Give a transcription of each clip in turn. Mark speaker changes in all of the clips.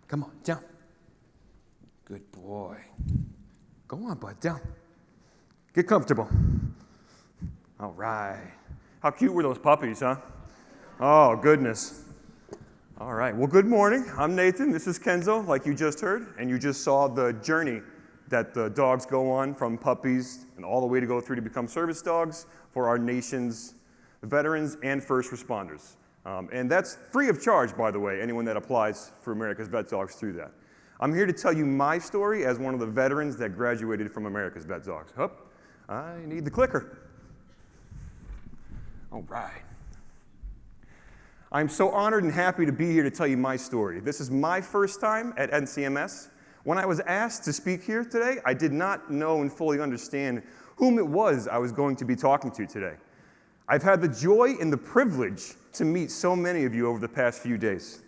Speaker 1: Come on, down. Good boy. Go on, bud, down. Get comfortable. All right. How cute were those puppies, huh? Oh, goodness. All right. Well, good morning. I'm Nathan. This is Kenzo, like you just heard, and you just saw the journey that the dogs go on from puppies and all the way to go through to become service dogs for our nation's veterans and first responders. And that's free of charge, by the way, anyone that applies for America's VetDogs through that. I'm here to tell you my story as one of the veterans that graduated from America's VetDogs. Oh, I need the clicker. All right. I'm so honored and happy to be here to tell you my story. This is my first time at NCMS. When I was asked to speak here today, I did not know and fully understand whom it was I was going to be talking to today. I've had the joy and the privilege to meet so many of you over the past few days.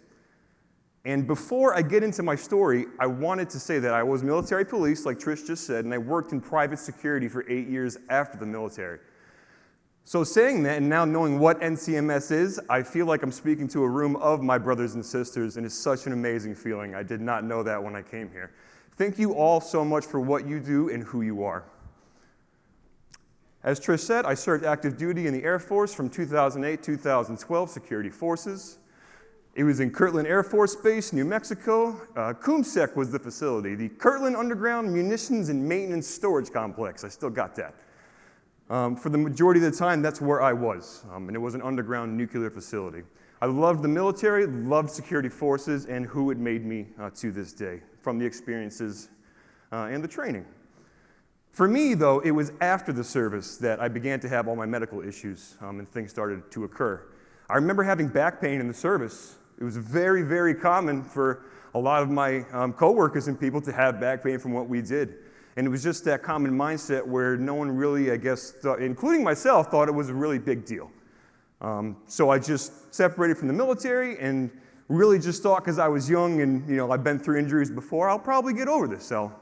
Speaker 1: And before I get into my story, I wanted to say that I was military police, like Trish just said, and I worked in private security for 8 years after the military. So saying that and now knowing what NCMS is, I feel like I'm speaking to a room of my brothers and sisters, and it's such an amazing feeling. I did not know that when I came here. Thank you all so much for what you do and who you are. As Trish said, I served active duty in the Air Force from 2008-2012 Security Forces. It was in Kirtland Air Force Base, New Mexico. CUMSEC was the facility, the Kirtland Underground Munitions and Maintenance Storage Complex. I still got that. For the majority of the time, that's where I was, and it was an underground nuclear facility. I loved the military, loved security forces, and who it made me to this day, from the experiences and the training. For me, though, it was after the service that I began to have all my medical issues and things started to occur. I remember having back pain in the service. It was very, very common for a lot of my coworkers and people to have back pain from what we did. And it was just that common mindset where no one really, I guess, including myself, thought it was a really big deal. So I just separated from the military and really just thought because I was young and I've been through injuries before, I'll probably get over this. I'll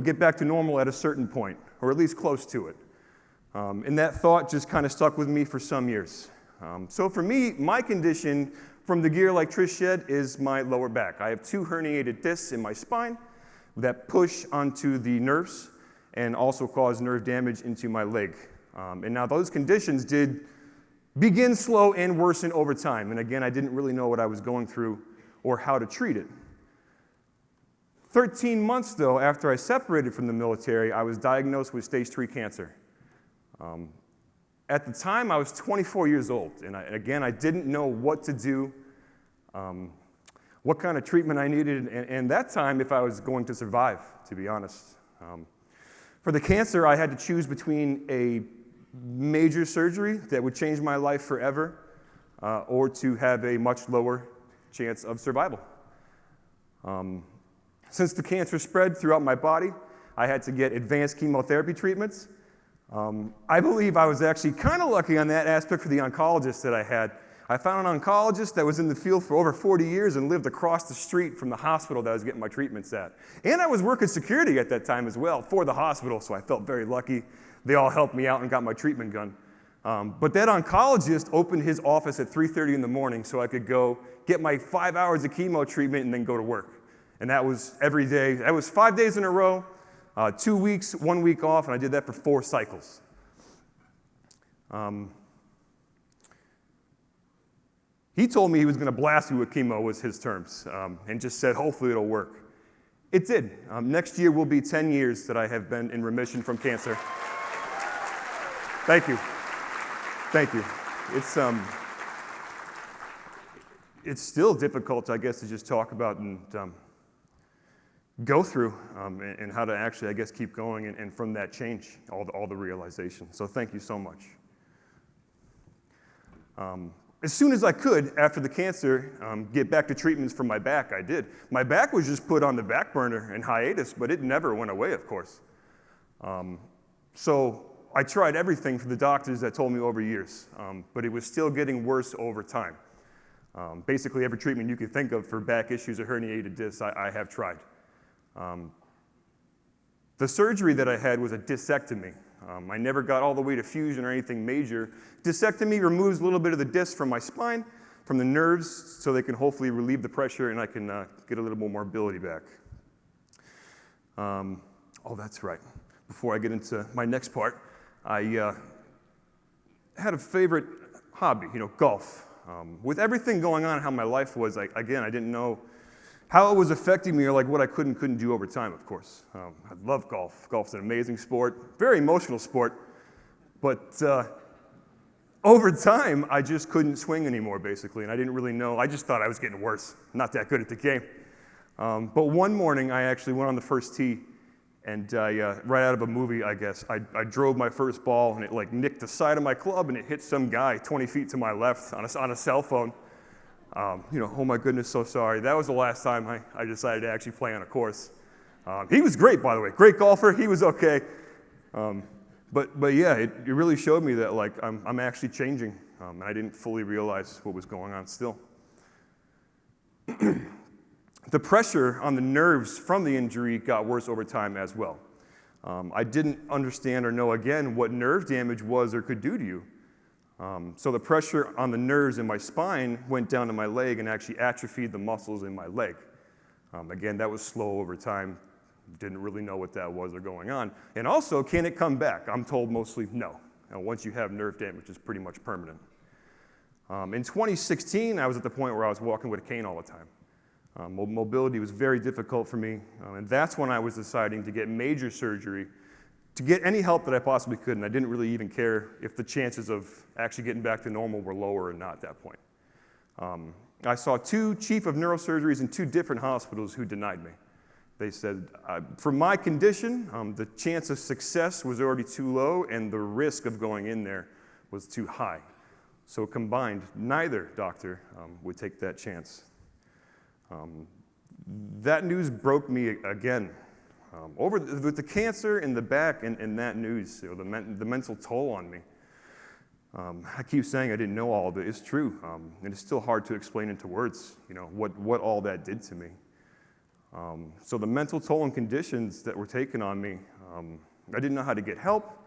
Speaker 1: get back to normal at a certain point, or at least close to it. And that thought just kind of stuck with me for some years. So for me, my condition from the gear like Trish said is my lower back. I have 2 herniated discs in my spine that push onto the nerves and also cause nerve damage into my leg. And now those conditions did begin slow and worsen over time. And again, I didn't really know what I was going through or how to treat it. 13 months, though, after I separated from the military, I was diagnosed with stage 3 cancer. At the time, I was 24 years old, and I didn't know what to do, what kind of treatment I needed, and that time, if I was going to survive, to be honest. For the cancer, I had to choose between a major surgery that would change my life forever, or to have a much lower chance of survival. Since the cancer spread throughout my body, I had to get advanced chemotherapy treatments. I believe I was actually kind of lucky on that aspect for the oncologist that I had. I found an oncologist that was in the field for over 40 years and lived across the street from the hospital that I was getting my treatments at. And I was working security at that time as well for the hospital, so I felt very lucky. They all helped me out and got my treatment done. But that oncologist opened his office at 3:30 in the morning so I could go get my 5 hours of chemo treatment and then go to work. And that was every day. That was 5 days in a row, 2 weeks, 1 week off, and I did that for 4 cycles. He told me he was going to blast me with chemo, was his terms, and just said, hopefully it'll work. It did. Next year will be 10 years that I have been in remission from cancer. Thank you. Thank you. It's still difficult, I guess, to just talk about and go through and how to actually, I guess, keep going and from that change, all the realization. So thank you so much. As soon as I could, after the cancer, get back to treatments for my back, I did. My back was just put on the back burner in hiatus, but it never went away, of course. So I tried everything for the doctors that told me over years, but it was still getting worse over time. Basically, every treatment you could think of for back issues or herniated discs, I have tried. The surgery that I had was a discectomy. I never got all the way to fusion or anything major. Discectomy removes a little bit of the disc from my spine from the nerves so they can hopefully relieve the pressure and I can get a little more mobility back. Oh, that's right. Before I get into my next part, I had a favorite hobby, golf. With everything going on, how my life was, I didn't know how it was affecting me or like what I could and couldn't do over time, of course. I love golf. Golf's an amazing sport, very emotional sport, but over time, I just couldn't swing anymore, basically, and I didn't really know. I just thought I was getting worse, not that good at the game. But one morning, I actually went on the first tee, and right out of a movie, I guess, I drove my first ball, and it like nicked the side of my club, and it hit some guy 20 feet to my left on a cell phone. Oh my goodness, so sorry. That was the last time I decided to actually play on a course. He was great, by the way, great golfer. He was okay. But yeah, it really showed me that like I'm actually changing, and I didn't fully realize what was going on still. The pressure on the nerves from the injury got worse over time as well. I didn't understand or know again what nerve damage was or could do to you. So the pressure on the nerves in my spine went down to my leg and actually atrophied the muscles in my leg. Again, that was slow over time. Didn't really know what that was or going on. And also, can it come back? I'm told mostly no. And once you have nerve damage, it's pretty much permanent. In 2016, I was at the point where I was walking with a cane all the time. Mobility was very difficult for me, and that's when I was deciding to get major surgery to get any help that I possibly could, and I didn't really even care if the chances of actually getting back to normal were lower or not at that point. I saw 2 chief of neurosurgeries in 2 different hospitals who denied me. They said, for my condition, the chance of success was already too low, and the risk of going in there was too high. So combined, neither doctor would take that chance. That news broke me again. With the cancer in the back and that news, the mental toll on me. I keep saying I didn't know all of it. It's true, and it's still hard to explain into words, what all that did to me. So the mental toll and conditions that were taken on me, I didn't know how to get help.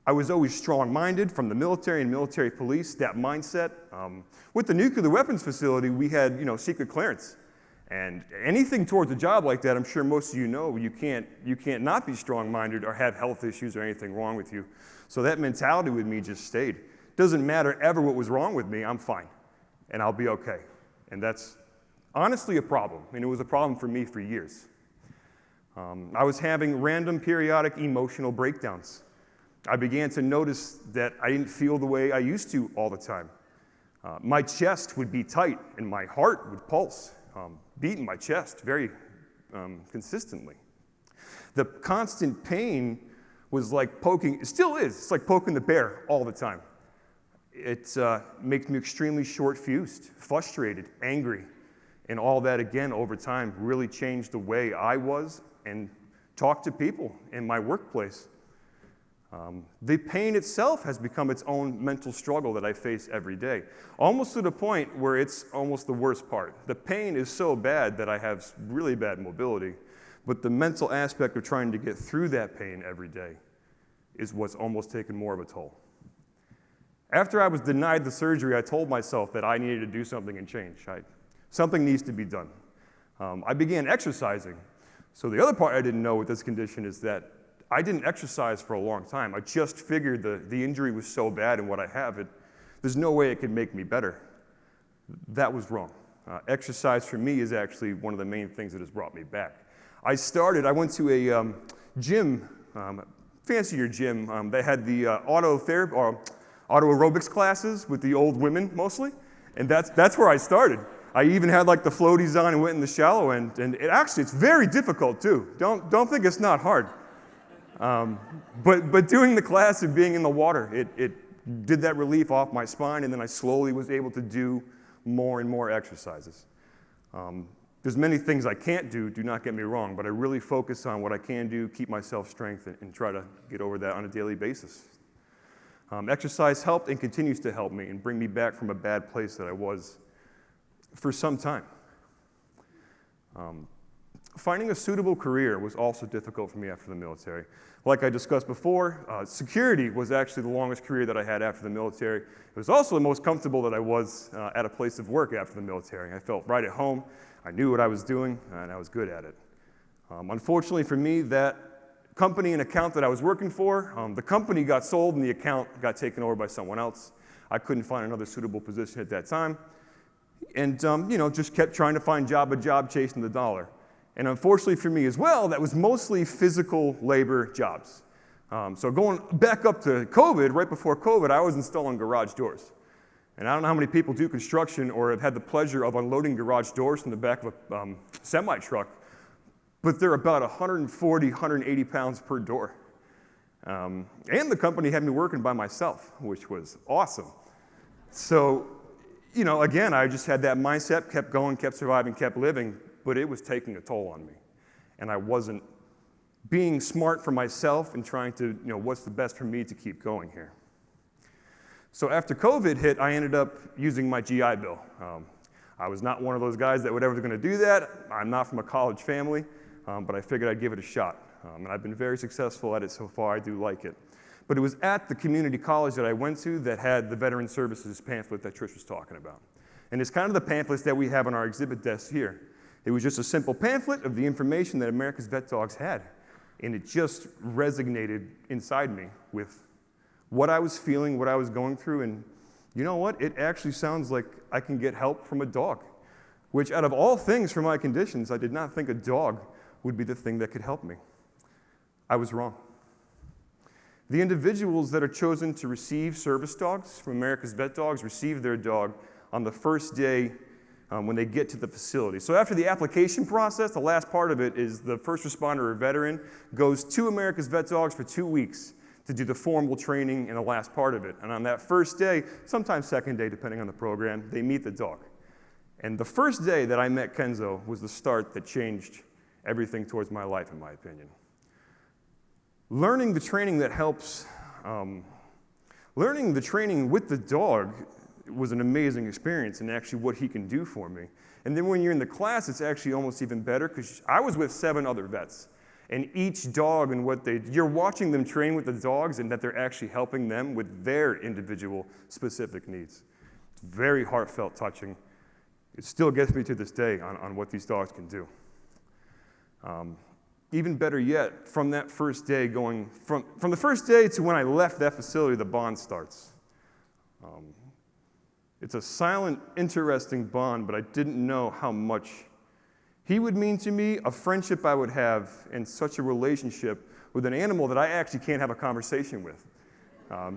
Speaker 1: I was always strong-minded from the military and military police, that mindset. With the nuclear weapons facility, we had, secret clearance. And anything towards a job like that, I'm sure most of you know, you can't not be strong-minded or have health issues or anything wrong with you. So that mentality with me just stayed. Doesn't matter ever what was wrong with me, I'm fine, and I'll be okay. And that's honestly a problem, and it was a problem for me for years. I was having random periodic emotional breakdowns. I began to notice that I didn't feel the way I used to all the time. My chest would be tight, and my heart would pulse. Beat in my chest very consistently. The constant pain was like poking, it still is, it's like poking the bear all the time. It makes me extremely short-fused, frustrated, angry, and all that again over time really changed the way I was and talked to people in my workplace. The pain itself has become its own mental struggle that I face every day, almost to the point where it's almost the worst part. The pain is so bad that I have really bad mobility, but the mental aspect of trying to get through that pain every day is what's almost taken more of a toll. After I was denied the surgery, I told myself that I needed to do something and change. Something needs to be done. I began exercising. So the other part I didn't know with this condition is that I didn't exercise for a long time. I just figured the injury was so bad and what I have, there's no way it could make me better. That was wrong. Exercise for me is actually one of the main things that has brought me back. I went to a gym, fancier gym. They had the auto aerobics classes with the old women mostly, and that's where I started. I even had like the floaties on and went in the shallow end, and it's very difficult too. Don't think it's not hard. But doing the class and being in the water, it did that relief off my spine, and then I slowly was able to do more and more exercises. There's many things I can't do not get me wrong, but I really focus on what I can do, keep myself strength, and try to get over that on a daily basis. Exercise helped and continues to help me and bring me back from a bad place that I was for some time. finding a suitable career was also difficult for me after the military. Like I discussed before, security was actually the longest career that I had after the military. It was also the most comfortable that I was at a place of work after the military. I felt right at home, I knew what I was doing, and I was good at it. Unfortunately for me, that company and account that I was working for, the company got sold and the account got taken over by someone else. I couldn't find another suitable position at that time. And just kept trying to find a job chasing the dollar. And unfortunately for me as well, that was mostly physical labor jobs. So going back up to COVID, right before COVID, I was installing garage doors. And I don't know how many people do construction or have had the pleasure of unloading garage doors from the back of a semi-truck, but they're about 140, 180 pounds per door. And the company had me working by myself, which was awesome. So, again, I just had that mindset, kept going, kept surviving, kept living, but it was taking a toll on me. And I wasn't being smart for myself and trying to, what's the best for me to keep going here. So after COVID hit, I ended up using my GI Bill. I was not one of those guys that would ever going to do that. I'm not from a college family, but I figured I'd give it a shot. And I've been very successful at it so far. I do like it. But it was at the community college that I went to that had the Veteran Services pamphlet that Trish was talking about. And it's kind of the pamphlets that we have on our exhibit desk here. It was just a simple pamphlet of the information that America's VetDogs had. And it just resonated inside me with what I was feeling, what I was going through. And you know what? It actually sounds like I can get help from a dog, which out of all things for my conditions, I did not think a dog would be the thing that could help me. I was wrong. The individuals that are chosen to receive service dogs from America's VetDogs receive their dog on the first day when they get to the facility. So after the application process, the last part of it is the first responder or veteran goes to America's VetDogs for 2 weeks to do the formal training in the last part of it. And on that first day, sometimes second day, depending on the program, they meet the dog. And the first day that I met Kenzo was the start that changed everything towards my life, in my opinion. Learning the training that helps, learning the training with the dog was an amazing experience and actually what he can do for me. And then when you're in the class, it's actually almost even better because I was with 7 other vets. And each dog and you're watching them train with the dogs and that they're actually helping them with their individual specific needs. It's very heartfelt, touching. It still gets me to this day on what these dogs can do. Even better yet, from that first day from the first day to when I left that facility, the bond starts. It's a silent, interesting bond, but I didn't know how much he would mean to me, a friendship I would have, and such a relationship with an animal that I actually can't have a conversation with.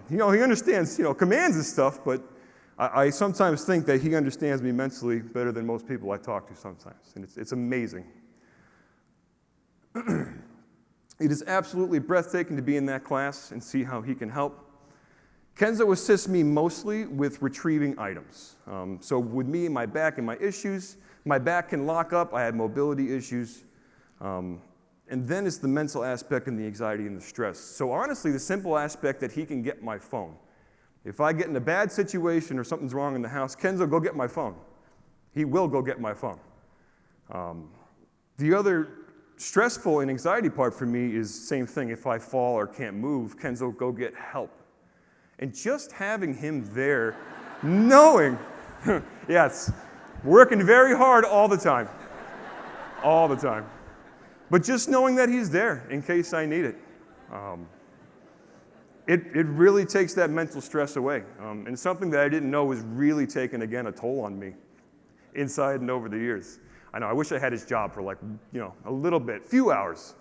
Speaker 1: He understands, commands and stuff, but I sometimes think that he understands me mentally better than most people I talk to sometimes, and it's amazing. It is absolutely breathtaking to be in that class and see how he can help. Kenzo assists me mostly with retrieving items. So with me and my back and my issues, my back can lock up, I have mobility issues. And then it's the mental aspect and the anxiety and the stress. So honestly, the simple aspect that he can get my phone. If I get in a bad situation or something's wrong in the house, Kenzo, go get my phone. He will go get my phone. The other stressful and anxiety part for me is the same thing. If I fall or can't move, Kenzo, go get help. And just having him there, knowing, yes, working very hard all the time. All the time. But just knowing that he's there in case I need it. It really takes that mental stress away. And something that I didn't know was really taking, again, a toll on me inside and over the years. I know, I wish I had his job for a little bit, few hours.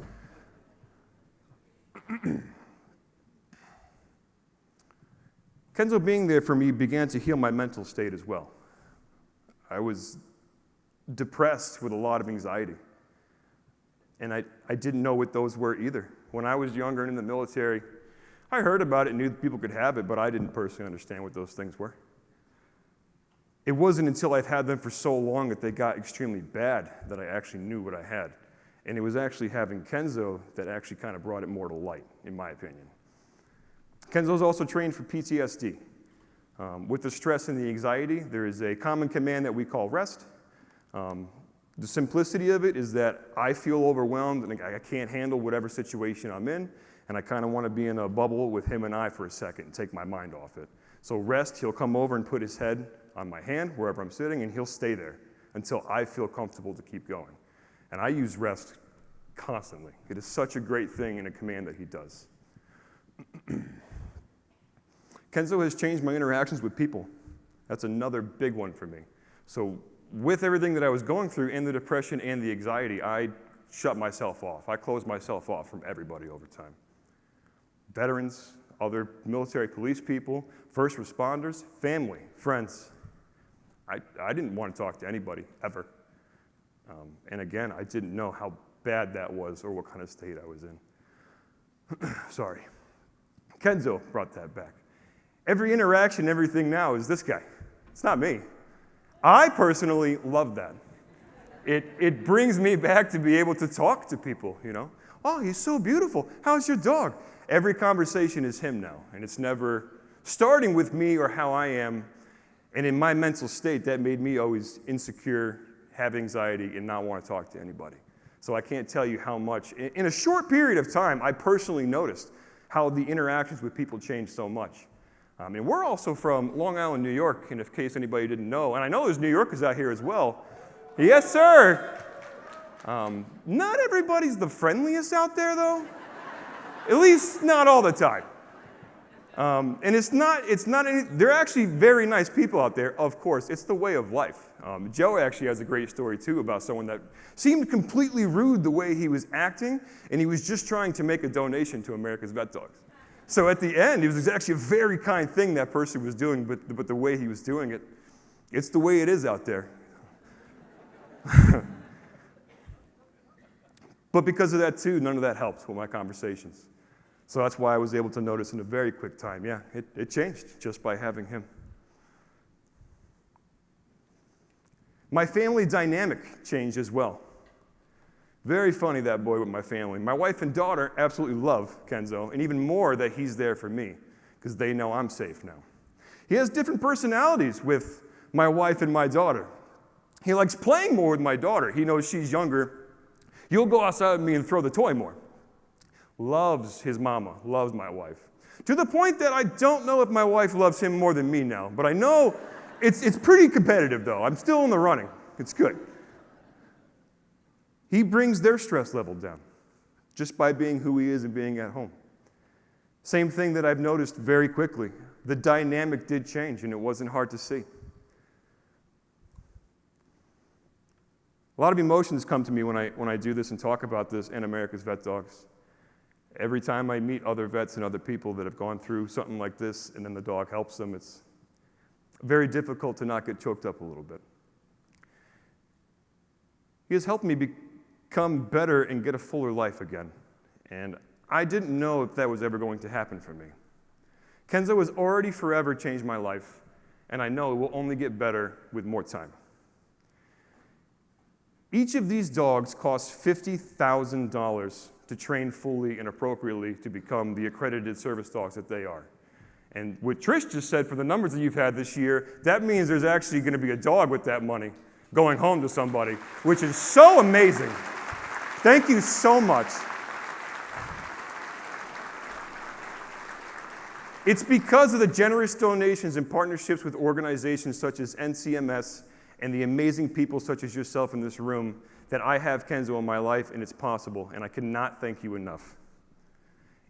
Speaker 1: Kenzo being there for me began to heal my mental state as well. I was depressed with a lot of anxiety. And I didn't know what those were either. When I was younger and in the military, I heard about it and knew that people could have it, but I didn't personally understand what those things were. It wasn't until I've had them for so long that they got extremely bad that I actually knew what I had. And it was actually having Kenzo that actually kind of brought it more to light, in my opinion. Kenzo's also trained for PTSD. With the stress and the anxiety, there is a common command that we call rest. The simplicity of it is that I feel overwhelmed and I can't handle whatever situation I'm in, and I kind of want to be in a bubble with him and I for a second and take my mind off it. So Rest, he'll come over and put his head on my hand wherever I'm sitting, and he'll stay there until I feel comfortable to keep going. And I use Rest constantly. It is such a great thing and a command that he does. Kenzo has changed my interactions with people. That's another big one for me. So with everything that I was going through and the depression and the anxiety, I shut myself off. I closed myself off from everybody over time. Veterans, other military police people, first responders, family, friends. I didn't want to talk to anybody, ever. And again, I didn't know how bad that was or what kind of state I was in. Sorry. Kenzo brought that back. Every interaction, everything now is this guy. It's not me. I personally love that. It brings me back to be able to talk to people, you know. Oh, he's so beautiful. How's your dog? Every conversation is him now, and it's never starting with me or how I am. And in my mental state, that made me always insecure, have anxiety, and not want to talk to anybody. So I can't tell you how much. In a short period of time, I personally noticed how the interactions with people changed so much. And we're also from Long Island, New York, and in case anybody didn't know, and I know there's New Yorkers out here as well. Yes, sir. Not everybody's the friendliest out there, though. At least not all the time. And they're actually very nice people out there, of course. It's the way of life. Joe actually has a great story, too, about someone that seemed completely rude the way he was acting, and he was just trying to make a donation to America's VetDogs. So at the end, it was actually a very kind thing that person was doing, but the way he was doing it, it's the way it is out there. But because of that, too, none of that helped with my conversations. So that's why I was able to notice in a very quick time, yeah, it changed just by having him. My family dynamic changed as well. Very funny, that boy with my family. My wife and daughter absolutely love Kenzo, and even more that he's there for me, because they know I'm safe now. He has different personalities with my wife and my daughter. He likes playing more with my daughter. He knows she's younger. You'll go outside with me and throw the toy more. Loves his mama, loves my wife. To the point that I don't know if my wife loves him more than me now, but I know it's pretty competitive, though. I'm still in the running. It's good. He brings their stress level down just by being who he is and being at home. Same thing that I've noticed very quickly. The dynamic did change, and it wasn't hard to see. A lot of emotions come to me when I do this and talk about this in America's VetDogs. Every time I meet other vets and other people that have gone through something like this, and then the dog helps them, it's very difficult to not get choked up a little bit. He has helped me become better and get a fuller life again. And I didn't know if that was ever going to happen for me. Kenzo has already forever changed my life, and I know it will only get better with more time. Each of these dogs costs $50,000 to train fully and appropriately to become the accredited service dogs that they are. And what Trish just said, for the numbers that you've had this year, that means there's actually going to be a dog with that money going home to somebody, which is so amazing. Thank you so much. It's because of the generous donations and partnerships with organizations such as NCMS and the amazing people such as yourself in this room that I have Kenzo in my life, and it's possible, and I cannot thank you enough.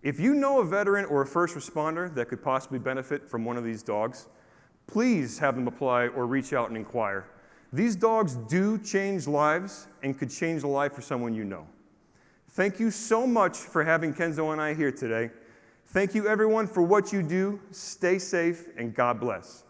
Speaker 1: If you know a veteran or a first responder that could possibly benefit from one of these dogs, please have them apply or reach out and inquire. These dogs do change lives and could change the life for someone you know. Thank you so much for having Kenzo and I here today. Thank you, everyone, for what you do. Stay safe, and God bless.